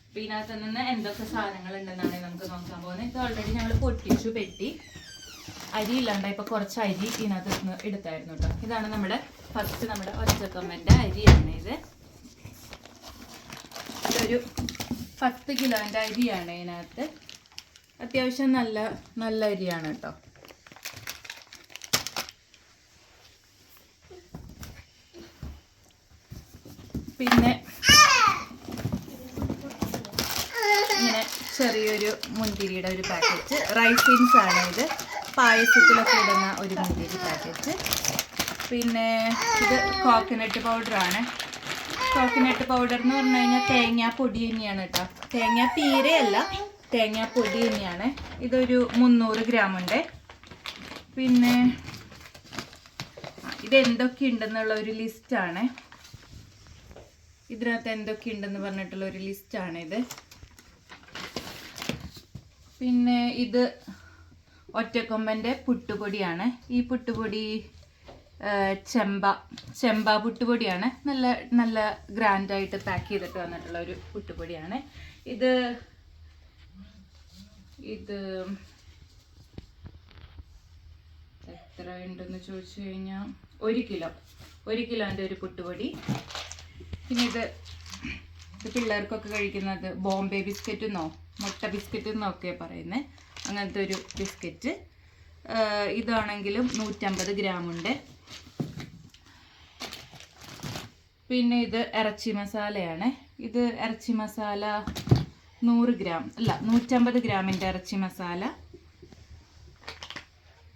അപ്പോൾ ഇതിനകത്ത് നിന്ന് എന്തൊക്കെ സാധനങ്ങൾ ഉണ്ടെന്നാണ് നമുക്ക് നോക്കാൻ പോകുന്നത്. ഇത് ഓൾറെഡി ഞങ്ങൾ പൊട്ടിച്ചു പെട്ടി. അരി ഇല്ലാണ്ട് ഇപ്പോൾ കുറച്ച് അരി ഇതിനകത്ത് നിന്ന് എടുത്തായിരുന്നു കേട്ടോ. ഇതാണ് നമ്മുടെ ഫസ്റ്റ് നമ്മുടെ ഒറ്റക്കമ്മൻ്റെ അരിയാണ് ഇത്. ഇതൊരു 10 കിലോൻ്റെ അരിയാണ് ഇതിനകത്ത്. അത്യാവശ്യം നല്ല അരിയാണ് കേട്ടോ. പിന്നെ ഇങ്ങനെ ചെറിയൊരു മുന്തിരിയുടെ ഒരു പാക്കറ്റ്. റൈസിൻസ് ആണ് ഇത്, പായസത്തിലൊക്കെ ഇടുന്ന ഒരു മുന്തിരി പാക്കറ്റ്. പിന്നെ ഇത് കോക്കനട്ട് പൗഡറാണ്. കോക്കനട്ട് പൗഡർ എന്ന് പറഞ്ഞു കഴിഞ്ഞാൽ തേങ്ങാപ്പൊടി തന്നെയാണ് കേട്ടോ. തേങ്ങാപ്പീരയല്ല, തേങ്ങാപ്പൊടി തന്നെയാണ്. ഇതൊരു 300 ഗ്രാമുണ്ട്. പിന്നെ ഇതെന്തൊക്കെ ഉണ്ടെന്നുള്ള ഒരു ലിസ്റ്റാണ്. ഇതിനകത്ത് എന്തൊക്കെ ഉണ്ടെന്ന് പറഞ്ഞിട്ടുള്ള ഒരു ലിസ്റ്റാണിത്. പിന്നെ ഇത് ഒറ്റക്കൊമ്പൻ്റെ പുട്ടുപൊടിയാണ്. ഈ പുട്ടുപൊടി ചെമ്പ പുട്ടുപൊടിയാണ്. നല്ല ഗ്രാൻഡായിട്ട് പാക്ക് ചെയ്തിട്ട് വന്നിട്ടുള്ള ഒരു പുട്ടുപൊടിയാണ്. ഇത് എത്ര ഉണ്ടെന്ന് ചോദിച്ചു കഴിഞ്ഞാൽ 1 കിലോൻ്റെ ഒരു പുട്ടുപൊടി. പിന്നെ ഇത് പിള്ളേർക്കൊക്കെ കഴിക്കുന്നത് ബോംബെ ബിസ്ക്കറ്റ് എന്നോ മുട്ട ബിസ്ക്കറ്റ് എന്നൊക്കെ പറയുന്നത്, അങ്ങനത്തെ ഒരു ബിസ്ക്കറ്റ്. ഇതാണെങ്കിലും 150 ഗ്രാമുണ്ട്. പിന്നെ ഇത് ഇറച്ചി മസാലയാണ്. ഇത് ഇറച്ചി മസാല 100 ഗ്രാം അല്ല 150 ഗ്രാമിൻ്റെ ഇറച്ചി മസാല.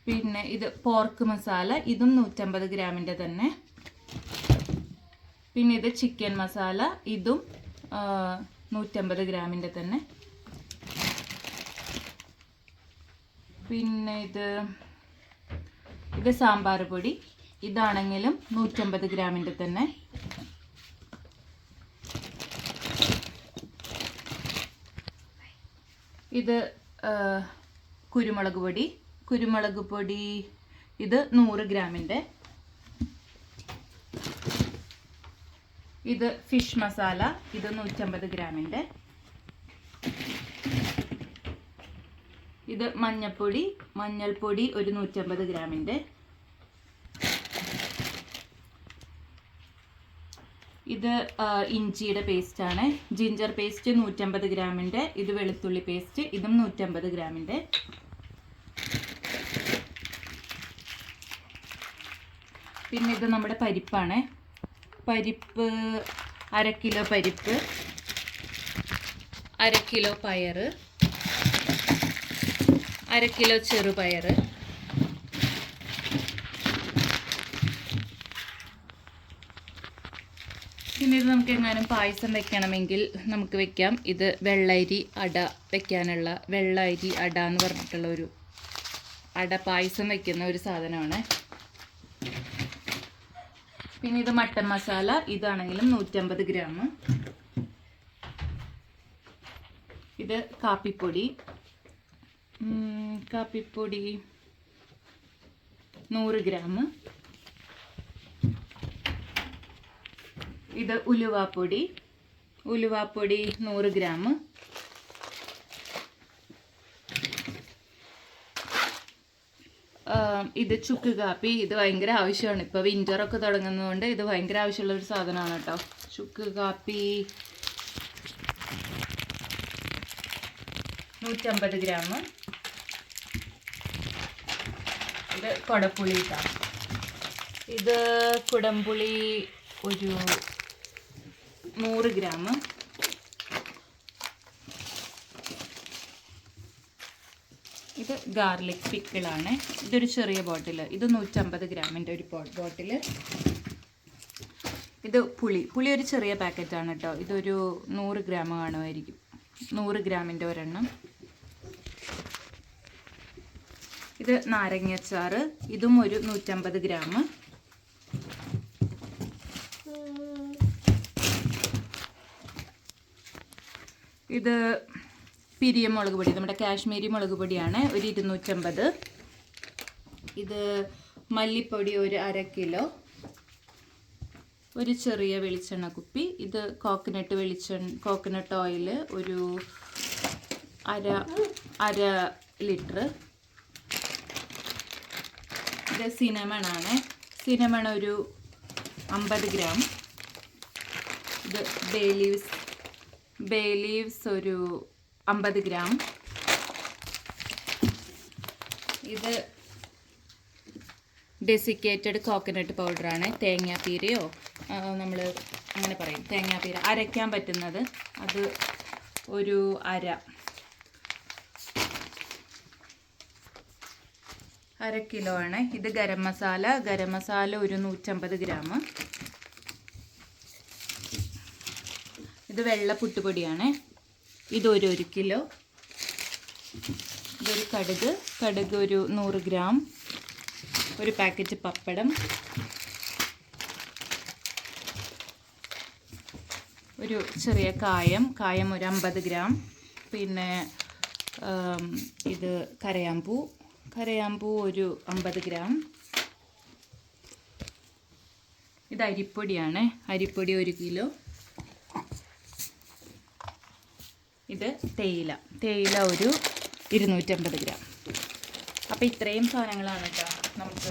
പിന്നെ ഇത് പോർക്ക് മസാല, ഇതും 150 ഗ്രാമിൻ്റെ തന്നെ. പിന്നെ ഇത് ചിക്കൻ മസാല, ഇതും 150 ഗ്രാമിൻ്റെ തന്നെ. പിന്നെ ഇത് സാമ്പാർ പൊടി, ഇതാണെങ്കിലും 150 ഗ്രാമിൻ്റെ തന്നെ. ഇത് കുരുമുളക് പൊടി, ഇത് 100 ഗ്രാമിൻ്റെ. ഇത് ഫിഷ് മസാല, ഇത് 150 ഗ്രാമിൻ്റെ. ഇത് മഞ്ഞൾപ്പൊടി ഒരു 150 ഗ്രാമിൻ്റെ. ഇത് ഇഞ്ചിയുടെ പേസ്റ്റാണ്. ജിഞ്ചർ പേസ്റ്റ് 150 ഗ്രാമിൻ്റെ. ഇത് വെളുത്തുള്ളി പേസ്റ്റ്, ഇതും 150 ഗ്രാമിൻ്റെ. പിന്നെ ഇത് നമ്മുടെ പരിപ്പാണ്. പരിപ്പ് 1/2 കിലോ പരിപ്പ്, 1/2 കിലോ പയർ, 1/2 കിലോ ചെറുപയർ. പിന്നെ ഇത് നമുക്ക് എങ്ങാനും പായസം വെക്കണമെങ്കിൽ നമുക്ക് വെക്കാം. ഇത് വെള്ളരി അട വെക്കാനുള്ള വെള്ളരി അട എന്ന് പറഞ്ഞിട്ടുള്ള ഒരു അട പായസം വെക്കുന്ന ഒരു സാധനമാണ്. പിന്നെ ഇത് മട്ടൻ മസാല, ഇതാണെങ്കിലും 150 ഗ്രാം. ഇത് കാപ്പിപ്പൊടി 100 ഗ്രാം. ഇത് ഉലുവാപ്പൊടി 100 ഗ്രാം. ഇത് ചുക്ക് കാപ്പി, ഇത് ഭയങ്കര ആവശ്യമാണ്. ഇപ്പോൾ വിൻ്ററൊക്കെ തുടങ്ങുന്നതുകൊണ്ട് ഇത് ഭയങ്കര ആവശ്യമുള്ളൊരു സാധനമാണ് കേട്ടോ. ചുക്ക് കാപ്പി 150 ഗ്രാം. ഇത് കുടംപുളി കേട്ടോ. ഇത് കുടംപുളി ഒരു 100 ഗ്രാം. ഇത് ഗാർലിക് പിക്കിളാണ്. ഇതൊരു ചെറിയ ബോട്ടിൽ, ഇത് 150 ഗ്രാമിൻ്റെ ഒരു ബോട്ടിൽ. ഇത് പുളി ഒരു ചെറിയ പാക്കറ്റാണ് കേട്ടോ. ഇതൊരു 100 ഗ്രാം കാണുമായിരിക്കും, 100 ഗ്രാമിൻ്റെ ഒരെണ്ണം. ഇത് നാരങ്ങാച്ചാറ്, ഇതും ഒരു 150 ഗ്രാം. ഇത് പിരിയം മുളക് പൊടി, നമ്മുടെ കാശ്മീരി മുളക് പൊടിയാണ്, ഒരു 250. ഇത് മല്ലിപ്പൊടി ഒരു 1/2 കിലോ. ഒരു ചെറിയ വെളിച്ചെണ്ണ കുപ്പി. ഇത് കോക്കനട്ട് ഓയിൽ ഒരു അര ലിറ്റർ. ഇത് സിനമൺ ആണ്. സിനമൺ ഒരു 50 ഗ്രാം. ഇത് ബേ ലീവ്സ് ഒരു 50 ഗ്രാം. ഇത് ഡെസിക്കേറ്റഡ് കോക്കനട്ട് പൗഡറാണ്. തേങ്ങാപ്പീരയോ നമ്മൾ അങ്ങനെ പറയും, തേങ്ങാപ്പീര അരയ്ക്കാൻ പറ്റുന്നത്. അത് ഒരു അര കിലോ ആണ്. ഇത് ഗരം മസാല ഒരു 150 ഗ്രാം. ഇത് വെള്ള പുട്ടുപൊടിയാണ്. ഇതൊരു 1 കിലോ. ഇതൊരു കടുക് ഒരു 100 ഗ്രാം. ഒരു പാക്കറ്റ് പപ്പടം, ഒരു ചെറിയ കായം ഒരു 50 ഗ്രാം. പിന്നെ ഇത് കരയാമ്പൂ ഒരു 50 ഗ്രാം. ഇത് അരിപ്പൊടിയാണ്. അരിപ്പൊടി 1 കിലോ. ഇത് തേയില ഒരു 250 ഗ്രാം. അപ്പോൾ ഇത്രയും സാധനങ്ങളാണ് കേട്ടോ നമുക്ക്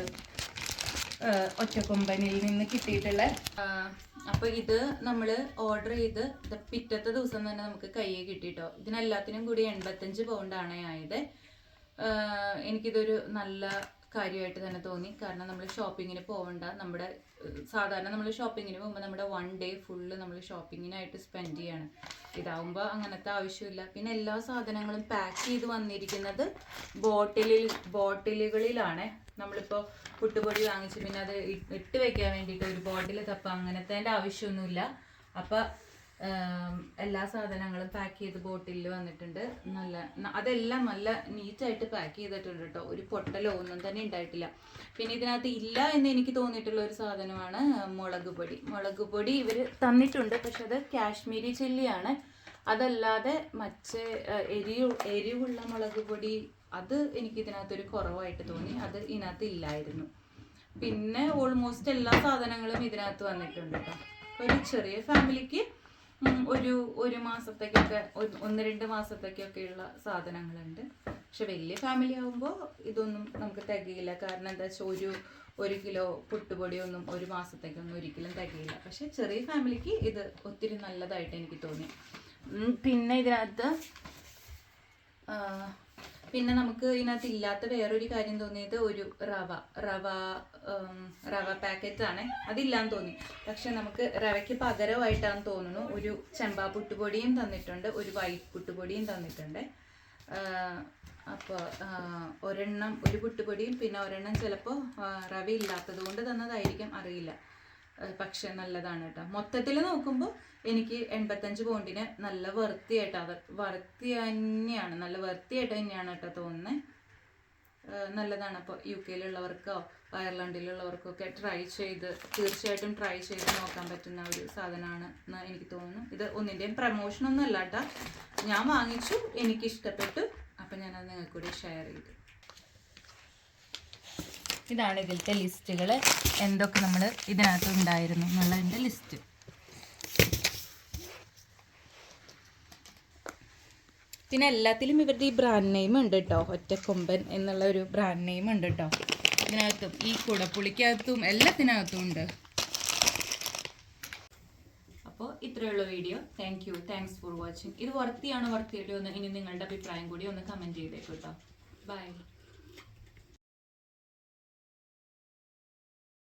ഒറ്റക്കൊമ്പനിൽ നിന്ന് കിട്ടിയിട്ടുള്ള. അപ്പോൾ ഇത് നമ്മൾ ഓർഡർ ചെയ്ത് പിറ്റത്തെ ദിവസം തന്നെ നമുക്ക് കയ്യിൽ കിട്ടിയിട്ടോ. ഇതിനെല്ലാത്തിനും കൂടി 85 പൗണ്ടാണ് ആയത്. എനിക്കിതൊരു നല്ല കാര്യമായിട്ട് തന്നെ തോന്നി. കാരണം നമ്മൾ ഷോപ്പിങ്ങിന് പോകണ്ട. സാധാരണ നമ്മൾ ഷോപ്പിങ്ങിന് പോകുമ്പോൾ നമ്മുടെ 1 ഡേ ഫുള്ള് നമ്മൾ ഷോപ്പിങ്ങിനായിട്ട് സ്പെൻഡ് ചെയ്യാണ്. ഇതാവുമ്പോൾ അങ്ങനത്തെ ആവശ്യമില്ല. പിന്നെ എല്ലാ സാധനങ്ങളും പാക്ക് ചെയ്ത് വന്നിരിക്കുന്നത് ബോട്ടിലുകളിലാണ്. നമ്മളിപ്പോൾ പുട്ടുപൊടി വാങ്ങിച്ച് പിന്നെ അത് ഇട്ട് വെക്കാൻ വേണ്ടിയിട്ട് ഒരു ബോട്ടിൽ തപ്പ അങ്ങനത്തെ ആവശ്യമൊന്നുമില്ല. അപ്പോൾ എല്ലാ സാധനങ്ങളും പാക്ക് ചെയ്ത് ബോട്ടിലിൽ വന്നിട്ടുണ്ട്. അതെല്ലാം നല്ല നീറ്റായിട്ട് പാക്ക് ചെയ്തിട്ടുണ്ട് കേട്ടോ. ഒരു പൊട്ടലോ ഒന്നും തന്നെ ഉണ്ടായിട്ടില്ല. പിന്നെ ഇതിനകത്ത് ഇല്ല എന്ന് എനിക്ക് തോന്നിയിട്ടുള്ള ഒരു സാധനമാണ് മുളക് പൊടി ഇവർ തന്നിട്ടുണ്ട്. പക്ഷെ അത് കാശ്മീരി ചില്ലിയാണ്. അതല്ലാതെ മറ്റേ എരിവുള്ള മുളക് പൊടി അത് എനിക്ക് ഇതിനകത്തൊരു കുറവായിട്ട് തോന്നി. അത് ഇതിനകത്ത് ഇല്ലായിരുന്നു. പിന്നെ ഓൾമോസ്റ്റ് എല്ലാ സാധനങ്ങളും ഇതിനകത്ത് വന്നിട്ടുണ്ട് കേട്ടോ. ഒരു ചെറിയ ഫാമിലിക്ക് ഒരു മാസത്തേക്കൊക്കെ 1-2 മാസത്തേക്കൊക്കെയുള്ള സാധനങ്ങളുണ്ട്. പക്ഷെ വലിയ ഫാമിലി ആകുമ്പോൾ ഇതൊന്നും നമുക്ക് തികയില്ല. കാരണം എന്താ വെച്ചാൽ ഒരു കിലോ പുട്ടുപൊടിയൊന്നും ഒരു മാസത്തേക്കൊന്നും ഒരിക്കലും തികയില്ല. പക്ഷെ ചെറിയ ഫാമിലിക്ക് ഇത് ഒത്തിരി നല്ലതായിട്ട് എനിക്ക് തോന്നി. പിന്നെ ഇതിനകത്ത് പിന്നെ നമുക്ക് ഇതിനകത്ത് ഇല്ലാത്ത വേറൊരു കാര്യം തോന്നിയത് ഒരു റവ പാക്കറ്റ് ആണ്. അതില്ലാന്ന് തോന്നി. പക്ഷെ നമുക്ക് റവയ്ക്ക് പകരമായിട്ടാന്ന് തോന്നുന്നു ഒരു ചെമ്പാ പുട്ടുപൊടിയും തന്നിട്ടുണ്ട്, ഒരു വൈറ്റ് പുട്ടുപൊടിയും തന്നിട്ടുണ്ട്. അപ്പോൾ ഒരെണ്ണം ഒരു പുട്ടുപൊടിയും പിന്നെ ഒരെണ്ണം ചിലപ്പോൾ റവ ഇല്ലാത്തത് കൊണ്ട് തന്നതായിരിക്കും, അറിയില്ല. പക്ഷെ നല്ലതാണ് കേട്ടോ. മൊത്തത്തിൽ നോക്കുമ്പോൾ എനിക്ക് 85 പൗണ്ടിന് നല്ല വർത്തിയായിട്ട് നല്ല വർത്തിയായിട്ട് തന്നെയാണ് കേട്ടോ തോന്നുന്നത്. നല്ലതാണ്. അപ്പോൾ UK-യിലുള്ളവർക്കോ അയർലൻഡിലുള്ളവർക്കോ ഒക്കെ തീർച്ചയായിട്ടും ട്രൈ ചെയ്ത് നോക്കാൻ പറ്റുന്ന ഒരു സാധനമാണ് എന്ന് എനിക്ക് തോന്നുന്നു. ഇത് ഒന്നിൻ്റെയും പ്രമോഷനൊന്നും അല്ല കേട്ടോ. ഞാൻ വാങ്ങിച്ചു, എനിക്കിഷ്ടപ്പെട്ടു. അപ്പം ഞാനത് നിങ്ങൾക്ക് കൂടി ഷെയർ ചെയ്തു. ഇതാണ് ഇതിലത്തെ ലിസ്റ്റുകൾ, എന്തൊക്കെ നമ്മൾ ഇതിനകത്ത് ഉണ്ടായിരുന്നു എന്നുള്ളതിൻ്റെ ലിസ്റ്റ്. പിന്നെ എല്ലാത്തിലും ഇവരുടെ ഈ ബ്രാൻഡ് നെയിം ഉണ്ട് കേട്ടോ. ഒറ്റക്കൊമ്പൻ എന്നുള്ള ഒരു ബ്രാൻഡ് നെയിം ഉണ്ട് കേട്ടോ ഇതിനകത്തും. ഈ കുടപ്പുളിക്കകത്തും എല്ലാത്തിനകത്തും ഉണ്ട്. അപ്പോൾ ഇത്രയുള്ള വീഡിയോ. Thanks for watching. ഇത് വർത്തിയാണോ വർത്തിയിട്ടോ എന്ന് ഇനി നിങ്ങളുടെ അഭിപ്രായം കൂടി ഒന്ന് കമൻറ്റ് ചെയ്തേക്കൂ കേട്ടോ. ബൈ.